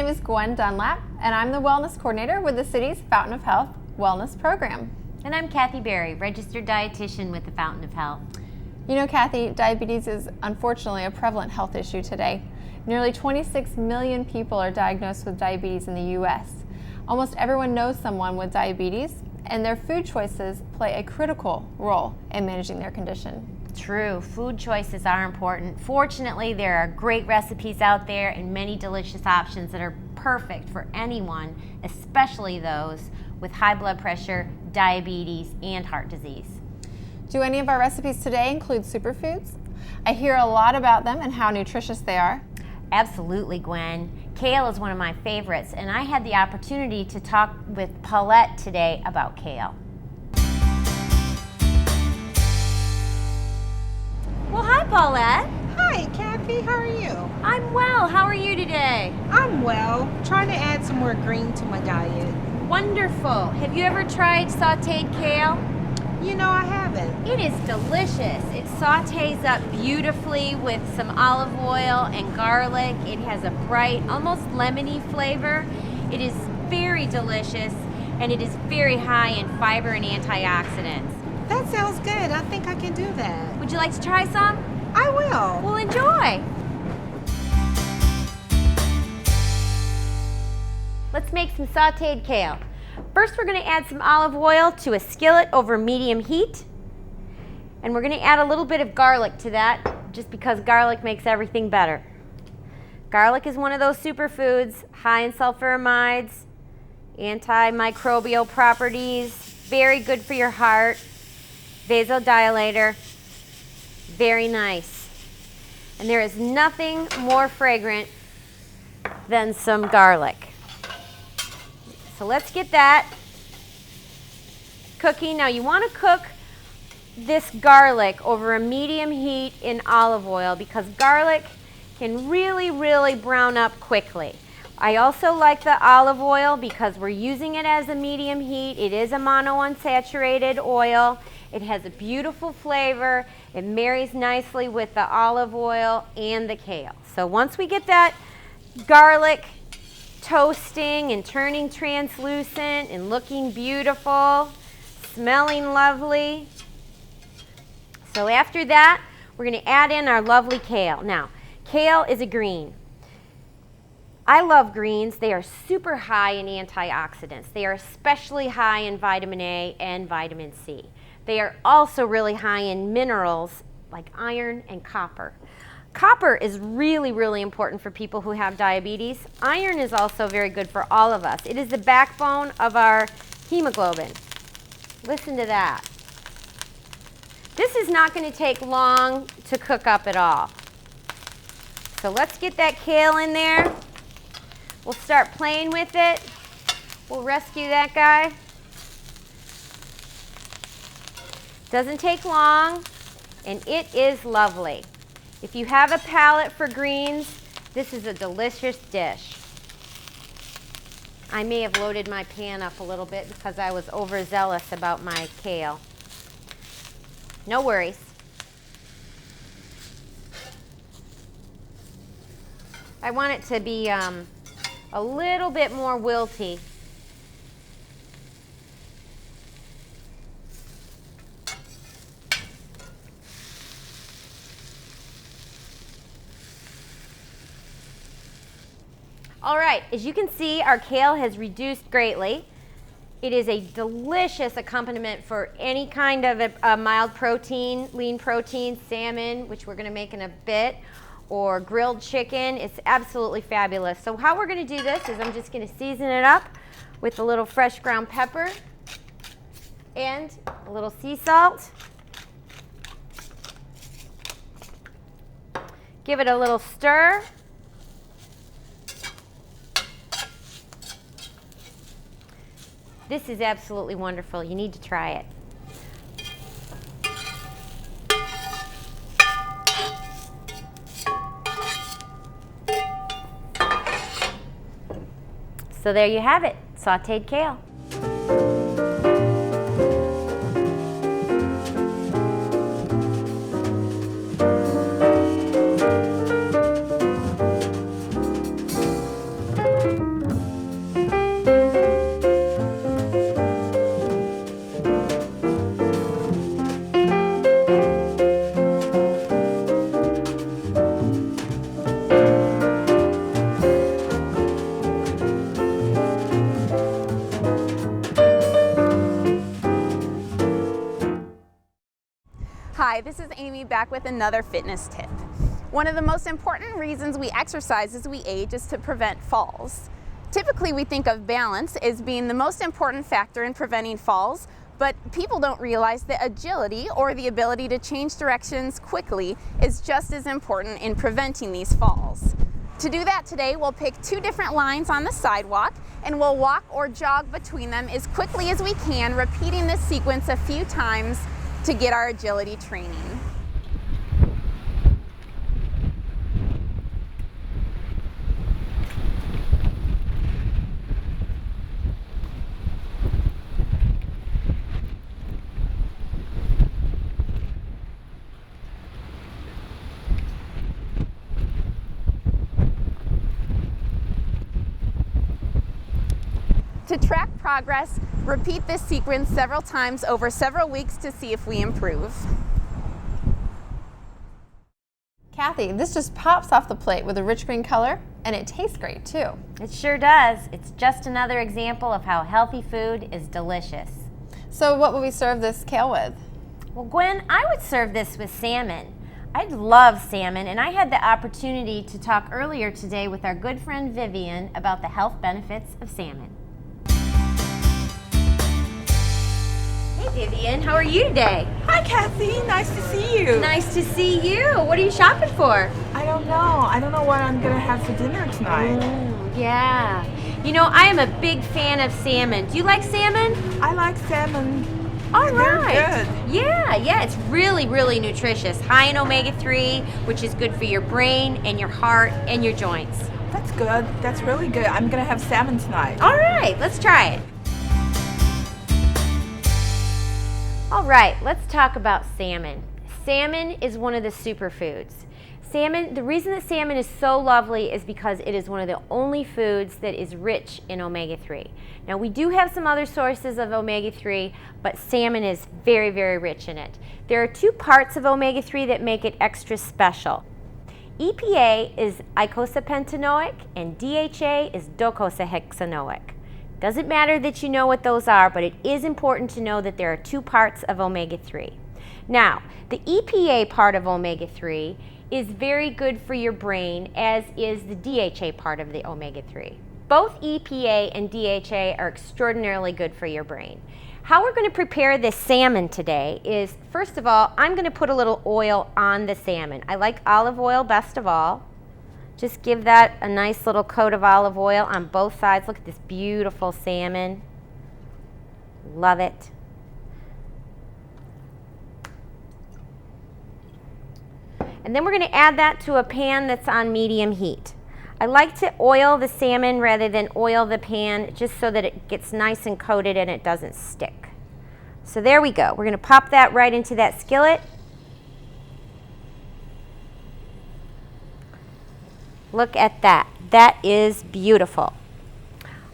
is Gwen Dunlap, and I'm the Wellness Coordinator with the city's Fountain of Health Wellness Program. And I'm Kathy Berry, Registered Dietitian with the Fountain of Health. You know, Kathy, diabetes is unfortunately a prevalent health issue today. Nearly 26 million people are diagnosed with diabetes in the U.S. Almost everyone knows someone with diabetes, and their food choices play a critical role in managing their condition. True, food choices are important. Fortunately, there are great recipes out there and many delicious options that are perfect for anyone, especially those with high blood pressure, diabetes, and heart disease. Do any of our recipes today include superfoods? I hear a lot about them and how nutritious they are. Absolutely, Gwen. Kale is one of my favorites, and I had the opportunity to talk with Paulette today about kale. Well, hi, Paulette. Hi, Kathy. How are you? I'm well. How are you today? I'm well. Trying to add some more green to my diet. Wonderful. Have you ever tried sauteed kale? You know, I haven't. It is delicious. It sautés up beautifully with some olive oil and garlic. It has a bright, almost lemony flavor. It is very delicious, and it is very high in fiber and antioxidants. That sounds good. I think I can do that. Would you like to try some? I will. Well, enjoy. Let's make some sauteed kale. First, we're going to add some olive oil to a skillet over medium heat. And we're going to add a little bit of garlic to that, just because garlic makes everything better. Garlic is one of those superfoods, high in sulfuramides, antimicrobial properties, very good for your heart, vasodilator, very nice. And there is nothing more fragrant than some garlic. So let's get that cooking. Now you want to cook this garlic over a medium heat in olive oil because garlic can really brown up quickly. I also like the olive oil because we're using it as a medium heat. It is a monounsaturated oil. It has a beautiful flavor. It marries nicely with the olive oil and the kale. So once we get that garlic toasting and turning translucent and looking beautiful, smelling lovely. So after that, we're going to add in our lovely kale. Now, kale is a green. I love greens. They are super high in antioxidants. They are especially high in vitamin A and vitamin C. They are also really high in minerals like iron and copper. Copper is really important for people who have diabetes. Iron is also very good for all of us. It is the backbone of our hemoglobin. Listen to that. This is not going to take long to cook up at all. So let's get that kale in there. We'll start playing with it. We'll rescue that guy. Doesn't take long, and it is lovely. If you have a palate for greens, this is a delicious dish. I may have loaded my pan up a little bit because I was overzealous about my kale. No worries. I want it to be a little bit more wilty. All right, as you can see, our kale has reduced greatly. It is a delicious accompaniment for any kind of a mild protein, lean protein, salmon, which we're gonna make in a bit, or grilled chicken. It's absolutely fabulous. So how we're gonna do this is I'm just gonna season it up with a little fresh ground pepper and a little sea salt. Give it a little stir. This is absolutely wonderful. You need to try it. So there you have it, sauteed kale. Hi, this is Amy back with another fitness tip. One of the most important reasons we exercise as we age is to prevent falls. Typically we think of balance as being the most important factor in preventing falls, but people don't realize that agility, or the ability to change directions quickly, is just as important in preventing these falls. To do that today, we'll pick two different lines on the sidewalk and we'll walk or jog between them as quickly as we can, repeating this sequence a few times to get our agility training. To track progress, repeat this sequence several times over several weeks to see if we improve. Kathy, this just pops off the plate with a rich green color, and it tastes great too. It sure does. It's just another example of how healthy food is delicious. So what will we serve this kale with? Well, Gwen, I would serve this with salmon. I love salmon, and I had the opportunity to talk earlier today with our good friend Vivian about the health benefits of salmon. Hey Vivian, how are you today? Hi Kathy, nice to see you. Nice to see you. What are you shopping for? I don't know what I'm gonna have for dinner tonight. Yeah. You know, I am a big fan of salmon. Do you like salmon? I like salmon. All They're right. good. Yeah, it's really, really nutritious. High in omega-3, which is good for your brain and your heart and your joints. That's good. That's really good. I'm gonna have salmon tonight. All right, let's try it. All right, let's talk about salmon. Salmon is one of the superfoods. Salmon, the reason that salmon is so lovely is because it is one of the only foods that is rich in omega-3. Now we do have some other sources of omega-3, but salmon is very, very rich in it. There are two parts of omega-3 that make it extra special. EPA is eicosapentaenoic and DHA is docosahexaenoic. Doesn't matter that you know what those are, but it is important to know that there are two parts of omega-3. Now, the EPA part of omega-3 is very good for your brain, as is the DHA part of the omega-3. Both EPA and DHA are extraordinarily good for your brain. How we're going to prepare this salmon today is, first of all, I'm going to put a little oil on the salmon. I like olive oil best of all. Just give that a nice little coat of olive oil on both sides. Look at this beautiful salmon. Love it. And then we're going to add that to a pan that's on medium heat. I like to oil the salmon rather than oil the pan, just so that it gets nice and coated and it doesn't stick. So there we go. We're going to pop that right into that skillet. Look at that. That is beautiful.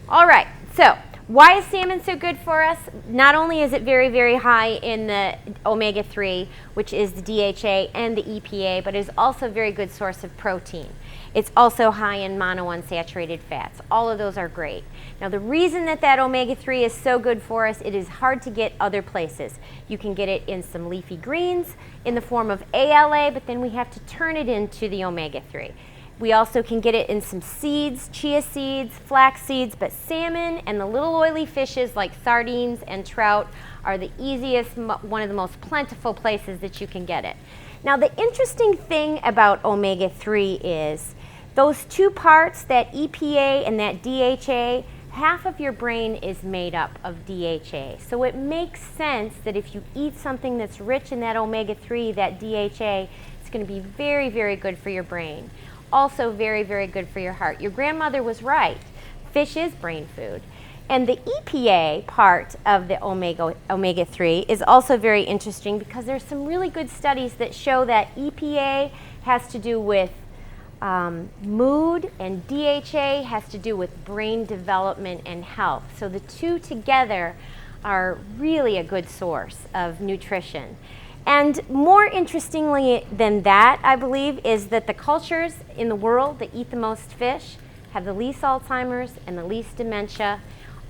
All right, so why is salmon so good for us? Not only is it very, very high in the omega-3, which is the DHA and the EPA, but it is also a very good source of protein. It's also high in monounsaturated fats. All of those are great. Now the reason that omega-3 is so good for us, it is hard to get other places. You can get it in some leafy greens in the form of ALA, but then we have to turn it into the omega-3. We also can get it in some seeds, chia seeds, flax seeds, but salmon and the little oily fishes like sardines and trout are the easiest, one of the most plentiful places that you can get it. Now the interesting thing about omega-3 is those two parts, that EPA and that DHA, half of your brain is made up of DHA. So it makes sense that if you eat something that's rich in that omega-3, that DHA, it's going to be very, very good for your brain. Also very, very good for your heart. Your grandmother was right. Fish is brain food. And the EPA part of the omega-3 is also very interesting because there's some really good studies that show that EPA has to do with mood and DHA has to do with brain development and health. So the two together are really a good source of nutrition. And more interestingly than that, I believe, is that the cultures in the world that eat the most fish have the least Alzheimer's and the least dementia,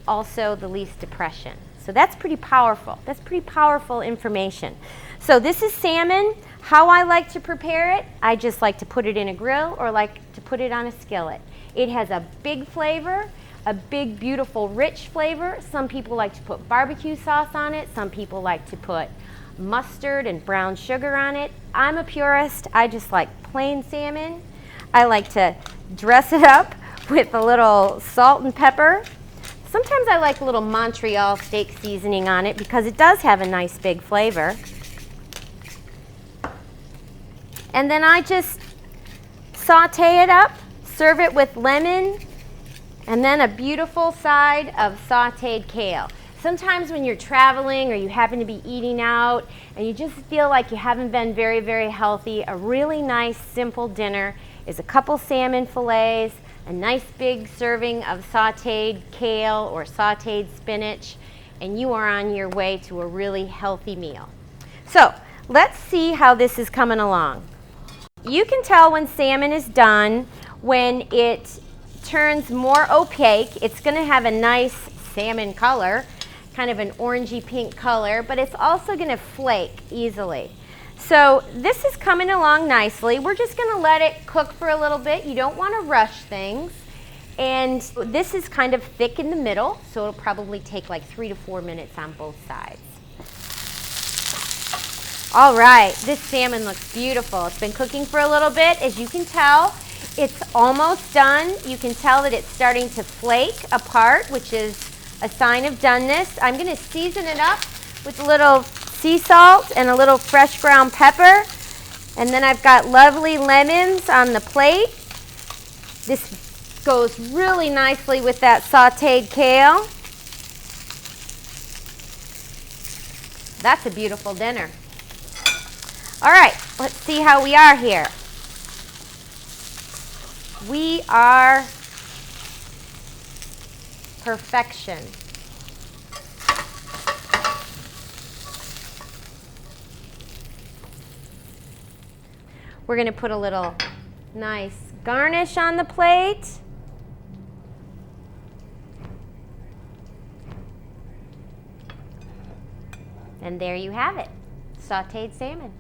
also the least depression. So that's pretty powerful. That's pretty powerful information. So this is salmon. How I like to prepare it, I just like to put it in a grill or like to put it on a skillet. It has a big flavor, a big, beautiful, rich flavor. Some people like to put barbecue sauce on it. Some people like to put mustard and brown sugar on it. I'm a purist. I just like plain salmon. I like to dress it up with a little salt and pepper. Sometimes I like a little Montreal steak seasoning on it because it does have a nice big flavor. And then I just saute it up, serve it with lemon, and then a beautiful side of sauteed kale. Sometimes when you're traveling or you happen to be eating out and you just feel like you haven't been very, very healthy, a really nice simple dinner is a couple salmon fillets, a nice big serving of sauteed kale or sauteed spinach, and you are on your way to a really healthy meal. So let's see how this is coming along. You can tell when salmon is done when it turns more opaque. It's going to have a nice salmon color, kind of an orangey pink color, but it's also going to flake easily. So this is coming along nicely. We're just going to let it cook for a little bit. You don't want to rush things. And this is kind of thick in the middle, so it'll probably take like 3 to 4 minutes on both sides. All right, this salmon looks beautiful. It's been cooking for a little bit. As you can tell, it's almost done. You can tell that it's starting to flake apart, which is a sign of doneness. I'm going to season it up with a little sea salt and a little fresh ground pepper. And then I've got lovely lemons on the plate. This goes really nicely with that sauteed kale. That's a beautiful dinner. All right, let's see how we are here. We are perfection. We're going to put a little nice garnish on the plate. And there you have it, sauteed salmon.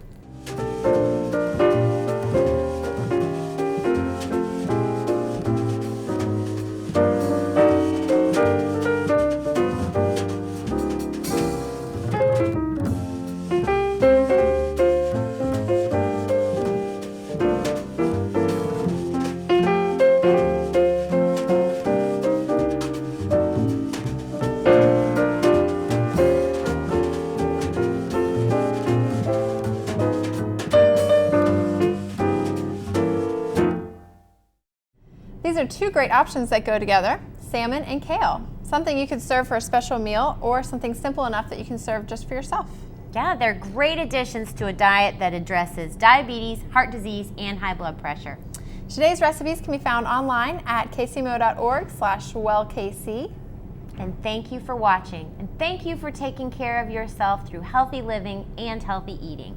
These are two great options that go together, salmon and kale. Something you could serve for a special meal or something simple enough that you can serve just for yourself. Yeah, they're great additions to a diet that addresses diabetes, heart disease, and high blood pressure. Today's recipes can be found online at kcmo.org/wellkc. And thank you for watching. And thank you for taking care of yourself through healthy living and healthy eating.